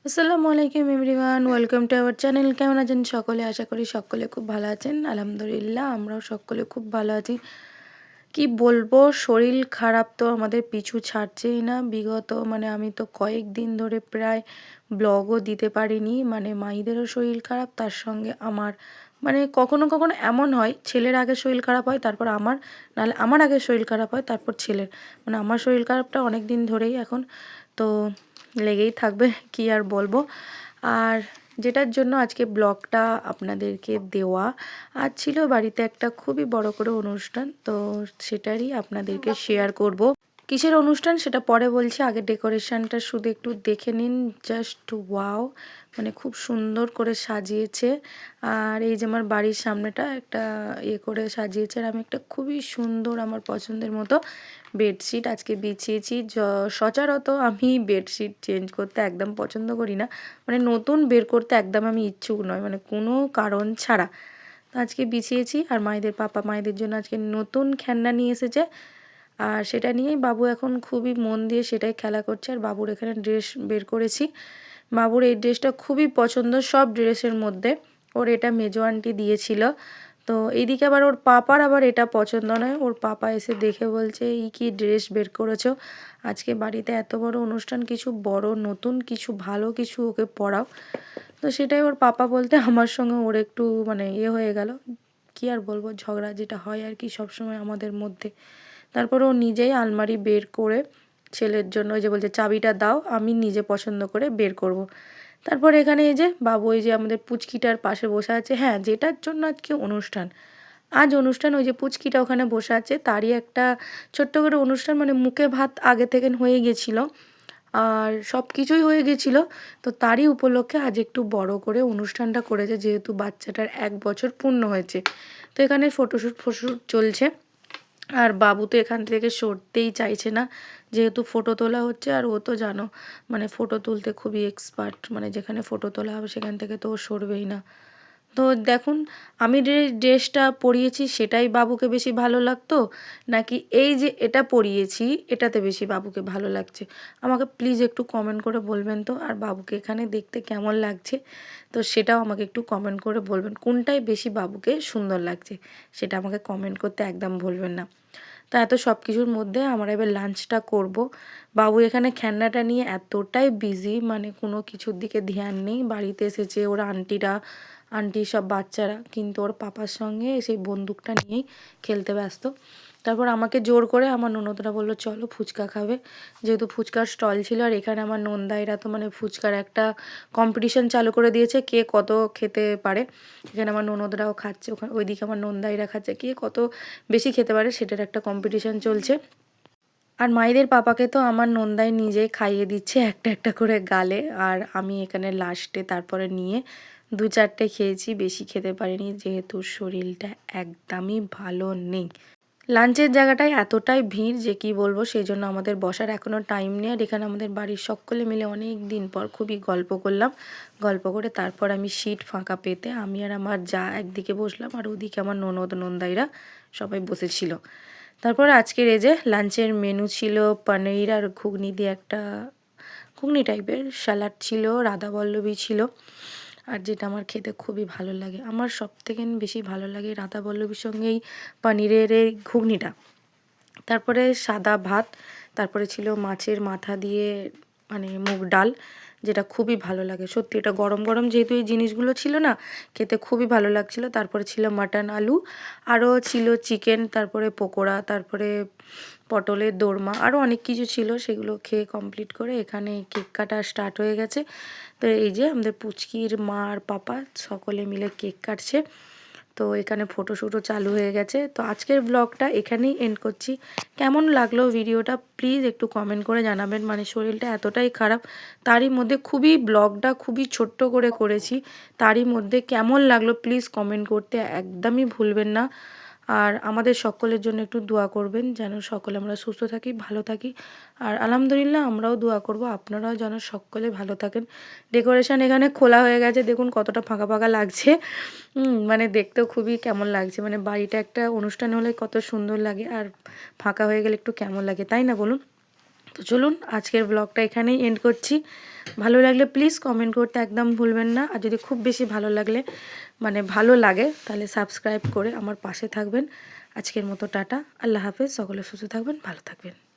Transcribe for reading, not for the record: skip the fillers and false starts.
আসসালামু আলাইকুম everyone, welcome to our channel. কেমন আছেন সকলে? আশা করি সকলে খুব ভালো আছেন। আলহামদুলিল্লাহ আমরাও সকলে খুব ভালো আছি। কি বলবো, শরীর খারাপ তো আমাদের পিছু ছাড়ছেই না। বিগত আমি তো কয়েকদিন ধরে প্রায় ব্লগও দিতে পারিনি। মাইদেরও শরীর খারাপ, তার সঙ্গে আমার কখনো কখনো এমন হয় ছেলের আগে শরীর খারাপ হয় তারপর আমার, নাহলে আমার আগে শরীর খারাপ হয় তারপর ছেলের। আমার শরীর খারাপটা অনেক দিন ধরেই এখন তো লেগেই থাকবে, কি আর বলবো। আর যেটার জন্য আজকে ব্লগটা আপনাদেরকে দেওয়া, আজ ছিল বাড়িতে একটা খুবই বড় করে অনুষ্ঠান, তো সেটারই আপনাদেরকে শেয়ার করব। কিসের অনুষ্ঠান সেটা পরে বলছি, আগে ডেকোরেশনটা শুধু একটু দেখে নিন। জাস্ট ওয়াও, খুব সুন্দর করে সাজিয়েছে। আর এই যে আমার বাড়ির সামনেটা একটা করে সাজিয়েছে, আর আমি একটা খুবই সুন্দর আমার পছন্দের মতো বেডশিট আজকে বিছিয়েছি। সচরাচর আমি বেডশিট চেঞ্জ করতে একদম পছন্দ করি না, নতুন বের করতে একদম আমি ইচ্ছুক নয়, কোনো কারণ ছাড়া। তো আজকে বিছিয়েছি। আর মায়েদের জন্য আজকে নতুন খেলনা নিয়ে এসেছে, আর সেটা নিয়েই বাবু এখন খুবই মন দিয়ে সেটাই খেলা করছে। আর বাবুর এখানে ড্রেস বের করেছি। বাবুর এই ড্রেসটা খুবই পছন্দ সব ড্রেসের মধ্যে, ওর এটা মেজো আন্টি দিয়েছিল। তো এইদিকে আবার ওর পাপার আবার এটা পছন্দ নয়, ওর পাপা এসে দেখে বলছে এই কি ড্রেস বের করেছো, আজকে বাড়িতে এত বড় অনুষ্ঠান, কিছু বড় নতুন কিছু ভালো কিছু ওকে পরাও। তো সেটাই ওর পাপা বলতে আমার সঙ্গে ওর একটু হয়ে গেল। কি আর বলবো, ঝগড়া যেটা হয় আর কি সবসময় আমাদের মধ্যে। তারপর ও নিজেই আলমারি বের করে ছেলের জন্য ওই যে বলছে চাবিটা দাও, আমি নিজে পছন্দ করে বের করব। তারপর এখানে এই যে বাবু এই যে আমাদের পুচকিটার পাশে বসে আছে। হ্যাঁ, যেটার জন্য আজকে অনুষ্ঠান, আজ অনুষ্ঠান, ওই যে পুচকিটা ওখানে বসে আছে তারই একটা ছোট্ট করে অনুষ্ঠান, মুখে ভাত আগে থেকে হয়ে গেছিলো আর সব কিছুই হয়ে গেছিলো। তো তারই উপলক্ষে আজ একটু বড় করে অনুষ্ঠানটা করেছে, যেহেতু বাচ্চাটার 1 বছর পূর্ণ হয়েছে। তো এখানে ফটোশ্যুট চলছে। আর বাবু তো এখান থেকে সরতেই চাইছে না, যেহেতু ফটো তোলা হচ্ছে। আর ও তো জানো ফটো তুলতে খুবই এক্সপার্ট, যেখানে ফটো তোলা হবে সেখান থেকে তো ও সরবেই না। তো দেখুন, আমি যে ড্রেসটা পরিয়েছি সেটাই বাবুকে বেশি ভালো লাগতো, নাকি এই যে এটা পরিয়েছি এটাতে বেশি বাবুকে ভালো লাগছে? আমাকে প্লিজ একটু কমেন্ট করে বলবেন তো। আর বাবুকে এখানে দেখতে কেমন লাগছে তো সেটাও আমাকে একটু কমেন্ট করে বলবেন, কোনটাই বেশি বাবুকে সুন্দর লাগছে সেটা আমাকে কমেন্ট করতে একদম ভুলবেন না। তো এত সব কিছুর মধ্যে আমরা এবার লাঞ্চটা করব। বাবু এখানে খেলনাটা নিয়ে এতটাই বিজি, কোনো কিছুর দিকে ধ্যান নেই। বাড়িতে এসেছে ওর আন্টি সব বাচ্চারা, কিন্তু ওর পাপার সঙ্গে সেই বন্দুকটা নিয়েই খেলতে ব্যস্ত। তারপর আমাকে জোর করে আমার ননদরা বললো চলো ফুচকা খাবে, যেহেতু ফুচকার স্টল ছিল। আর এখানে আমার নন্দাইরা তো ফুচকার একটা কম্পিটিশন চালু করে দিয়েছে, কে কত খেতে পারে। এখানে আমার ননদরাও খাচ্ছে, ওখানে ওইদিকে আমার নন্দাইরা খাচ্ছে, কে কত বেশি খেতে পারে সেটার একটা কম্পিটিশন চলছে। আর মাইদের পাপাকে তো আমার নন্দাই নিজেই খাইয়ে দিচ্ছে একটা একটা করে গালে, আর আমি এখানে লাস্টে তারপরে নিয়ে 2-4টে খেয়েছি, বেশি খেতে পারিনি যেহেতু শরীরটা একদমই ভালো নেই। লাঞ্চের জায়গাটায় এতটাই ভিড় যে কি বলবো, সেই জন্য আমাদের বসার এখনও টাইম নেই। আর এখানে আমাদের বাড়ির সকলে মিলে অনেক দিন পর খুবই গল্প করলাম। গল্প করে তারপর আমি সিট ফাঁকা পেতে আমি আর আমার যা একদিকে বসলাম, আর ওদিকে আমার ননদ নন্দাইরা সবাই বসেছিল। তারপর আজকের এই যে লাঞ্চের মেনু ছিল পনির আর ঘুগনি দিয়ে একটা ঘুগনি টাইপের স্যালাড ছিল, রাধাবল্লভী ছিল। আর যেটা আমার খেতে খুবই ভালো লাগে, আমার সবথেকে বেশি ভালো লাগে রাধাবল্লভীর সঙ্গে এই পনিরের এই ঘুগনিটা। তারপরে সাদা ভাত, তারপরে ছিল মাছের মাথা দিয়ে মুগ ডাল, যেটা খুবই ভালো লাগে সত্যি। এটা গরম গরম যেহেতু এই জিনিসগুলো ছিল না, খেতে খুবই ভালো লাগছিলো। তারপরে ছিল মাটন আলু, আরও ছিল চিকেন, তারপরে পকোড়া, তারপরে পটলের দোরমা, আরও অনেক কিছু ছিল। সেগুলো খেয়ে কমপ্লিট করে এখানে কেক কাটা স্টার্ট হয়ে গেছে। তো এই যে আমাদের পুচকির মা আর পাপা সকলে মিলে কেক কাটছে। তো এখানে ফটোশ্যুটও চালু হয়ে গেছে। তো আজকের ব্লগটা এখানেই এন্ড করছি। কেমন লাগলো ভিডিওটা প্লিজ একটু কমেন্ট করে জানাবেন। শরীরটা এতটাই খারাপ, তারই মধ্যে ব্লগটা খুবই ছোট্ট করে করেছি, তারই মধ্যে কেমন লাগলো প্লিজ কমেন্ট করতে একদমই ভুলবেন না। আর আমাদের সকলের জন্য একটু দোয়া করবেন, যেন সকলে আমরা সুস্থ থাকি, ভালো থাকি। আর আলহামদুলিল্লাহ আমরাও দোয়া করব আপনারাও যেন সকলে ভালো থাকেন। ডেকোরেশন এখানে খোলা হয়ে গেছে, দেখুন কতটা ফাঁকা ফাঁকা লাগছে। দেখতেও খুবই কেমন লাগছে, বাড়িটা একটা অনুষ্ঠান হলে কত সুন্দর লাগে, আর ফাঁকা হয়ে গেলে একটু কেমন লাগে, তাই না বলুন? তো চলুন আজকের ব্লগটা এখানেই এন্ড করছি। ভালো লাগলে প্লিজ কমেন্ট করতে একদম ভুলবেন না। আর যদি খুব বেশি ভালো লাগে তাহলে সাবস্ক্রাইব করে আমার পাশে থাকবেন। আজকের মতো টাটা, আল্লাহ হাফেজ। সকলে সুস্থ থাকবেন, ভালো থাকবেন।